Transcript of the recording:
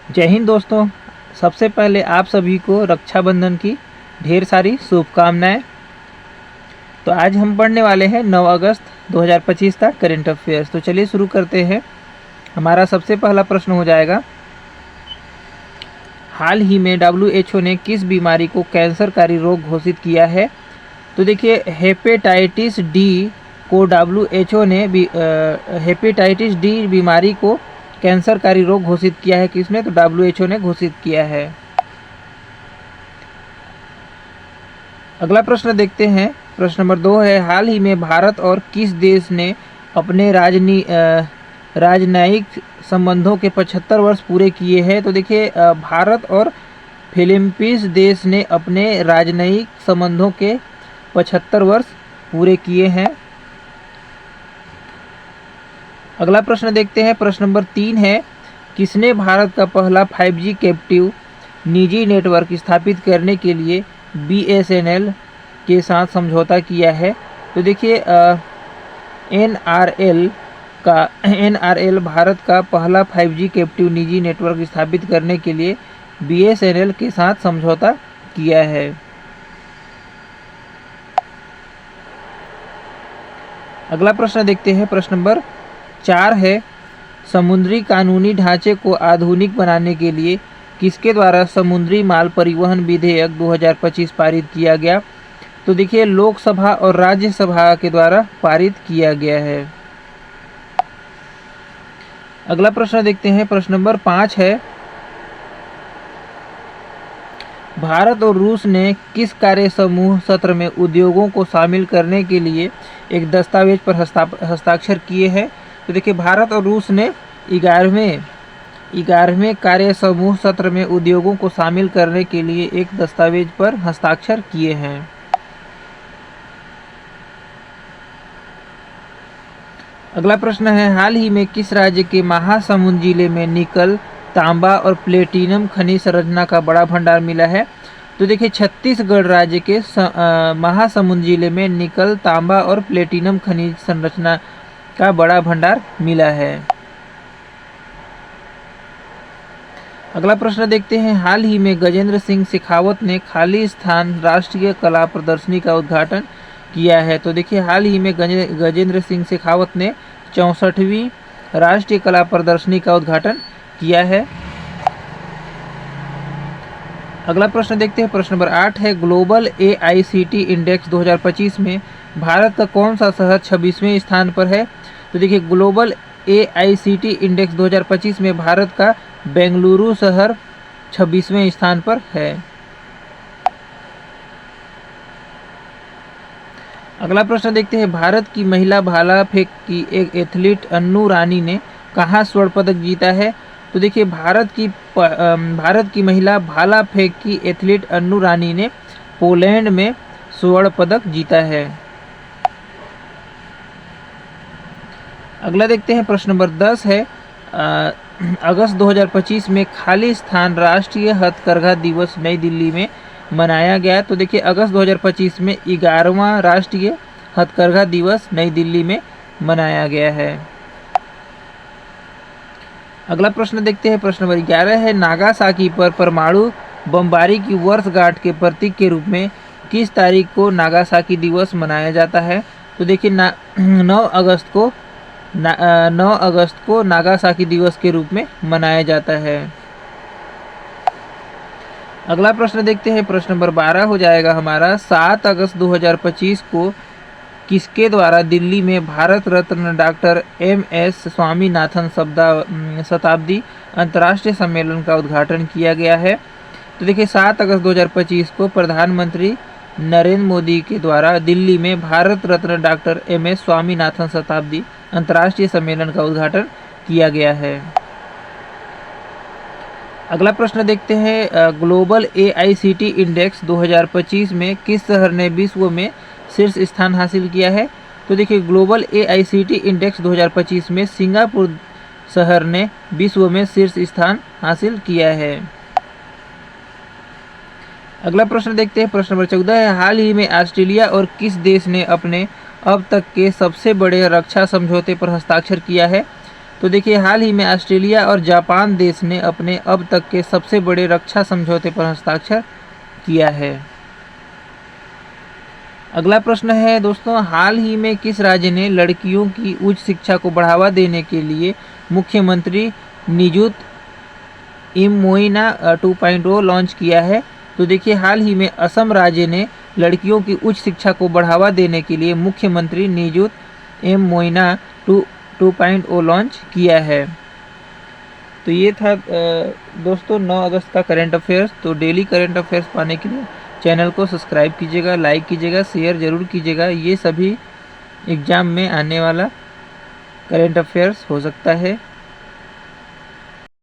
जय हिंद दोस्तों। सबसे पहले आप सभी को रक्षाबंधन की ढेर सारी शुभकामनाएं। तो आज हम पढ़ने वाले हैं 9 अगस्त 2025 का करंट अफेयर्स। तो चलिए शुरू करते हैं। हमारा सबसे पहला प्रश्न हो जाएगा, हाल ही में WHO ने किस बीमारी को कैंसरकारी रोग घोषित किया है? तो देखिए, हेपेटाइटिस डी को WHO ने हेपेटाइटिस डी बीमारी को कैंसरकारी रोग घोषित किया है। किसने? तो WHO ने घोषित किया है। अगला प्रश्न देखते हैं। प्रश्न नंबर 2 है, हाल ही में भारत और किस देश ने अपने राजनयिक संबंधों के 75 वर्ष पूरे किए हैं? तो देखिए, भारत और फिलीपींस देश ने अपने राजनयिक संबंधों के 75 वर्ष पूरे किए हैं। अगला प्रश्न देखते हैं। प्रश्न नंबर 3 है, किसने भारत का पहला 5G कैप्टिव निजी नेटवर्क स्थापित करने के लिए BSNL के साथ समझौता किया है? तो देखिए, NRL भारत का पहला 5G कैप्टिव निजी नेटवर्क स्थापित करने के लिए BSNL के साथ समझौता किया है। अगला प्रश्न देखते हैं। प्रश्न नंबर 4 है, समुद्री कानूनी ढांचे को आधुनिक बनाने के लिए किसके द्वारा समुद्री माल परिवहन विधेयक 2025 पारित किया गया? तो देखिए, लोकसभा और राज्यसभा के द्वारा पारित किया गया है। अगला प्रश्न देखते हैं। प्रश्न नंबर 5 है, भारत और रूस ने किस कार्य समूह सत्र में उद्योगों को शामिल करने के लिए एक दस्तावेज पर हस्ताक्षर किए हैं? तो देखिए, भारत और रूस ने 11वें कार्य समूह सत्र में उद्योगों को शामिल करने के लिए एक दस्तावेज पर हस्ताक्षर किए हैं। अगला प्रश्न है, हाल ही में किस राज्य के महासमुंद जिले में निकल, तांबा और प्लेटिनम खनिज संरचना का बड़ा भंडार मिला है? तो देखिए, छत्तीसगढ़ राज्य के महासमुंद जिले में निकल, तांबा और प्लेटिनम खनिज संरचना का बड़ा भंडार मिला है। अगला प्रश्न देखते हैं, हाल ही में गजेंद्र सिंह शेखावत ने खाली स्थान राष्ट्रीय कला प्रदर्शनी का उद्घाटन किया है? तो देखिए, हाल ही में गजेंद्र सिंह शेखावत ने 64वीं राष्ट्रीय कला प्रदर्शनी का उद्घाटन किया है। अगला प्रश्न देखते हैं। प्रश्न नंबर 8 है, ग्लोबल AICT इंडेक्स 2025 में भारत का कौन सा शहर 26वें स्थान पर है? तो देखिए, ग्लोबल AICT इंडेक्स 2025 में भारत का बेंगलुरु शहर 26वें स्थान पर है। अगला प्रश्न देखते हैं, भारत की महिला भाला फेंक की एक एथलीट अन्नू रानी ने कहाँ स्वर्ण पदक जीता है? तो देखिए, भारत की महिला भाला फेंक की एथलीट अन्नू रानी ने पोलैंड में स्वर्ण पदक जीता है। अगला देखते हैं। प्रश्न नंबर 10 है, अगस्त 2025 में खाली स्थान राष्ट्रीय हथकरघा दिवस नई दिल्ली में मनाया गया। तो देखिए, अगस्त 2025 में 11वां राष्ट्रीय हथकरघा दिवस नई दिल्ली में मनाया गया है। अगला प्रश्न देखते हैं। प्रश्न नंबर 11 है, नागासाकी पर परमाणु बमबारी की वर्षगांठ के प्रतीक के रूप में किस तारीख को नागासाकी दिवस मनाया जाता है? तो देखिए, 9 अगस्त को नागासाकी दिवस के रूप में मनाया जाता है। अगला प्रश्न देखते हैं। प्रश्न नंबर 12 हो जाएगा हमारा, 7 अगस्त 2025 को किसके द्वारा दिल्ली में भारत रत्न डॉक्टर MS स्वामीनाथन शताब्दी अंतर्राष्ट्रीय सम्मेलन का उद्घाटन किया गया है? तो देखिए, 7 अगस्त 2025 को प्रधानमंत्री नरेंद्र मोदी के द्वारा दिल्ली में भारत रत्न डॉक्टर MS स्वामीनाथन शताब्दी अंतर्राष्ट्रीय सम्मेलन का उद्घाटन किया गया है। अगला प्रश्न देखते हैं, ग्लोबल AICT इंडेक्स 2025 में किस शहर ने विश्व में शीर्ष स्थान हासिल किया है? तो देखिए, ग्लोबल AICT इंडेक्स 2025 में सिंगापुर शहर ने विश्व में शीर्ष स्थान हासिल किया है। अगला प्रश्न देखते हैं। प्रश्न नंबर 14 है, हाल ही में ऑस्ट्रेलिया और किस देश ने अपने अब तक के सबसे बड़े रक्षा समझौते पर हस्ताक्षर किया है? तो देखिए हाल ही में ऑस्ट्रेलिया और जापान देश ने अपने अब तक के सबसे बड़े रक्षा समझौते पर हस्ताक्षर किया है। अगला प्रश्न है दोस्तों, हाल ही में किस राज्य ने लड़कियों की उच्च शिक्षा को बढ़ावा देने के लिए मुख्यमंत्री निजुत इमोइना 2.0 लॉन्च किया है? तो देखिए हाल ही में असम राज्य ने लड़कियों की उच्च शिक्षा को बढ़ावा देने के लिए मुख्यमंत्री निजुत इमोइना 2.0 लॉन्च किया है। तो ये था दोस्तों 9 अगस्त का करंट अफेयर्स। तो डेली करंट अफेयर्स पाने के लिए चैनल को सब्सक्राइब कीजिएगा, लाइक कीजिएगा, शेयर ज़रूर कीजिएगा। ये सभी एग्ज़ाम में आने वाला करंट अफेयर्स हो सकता है।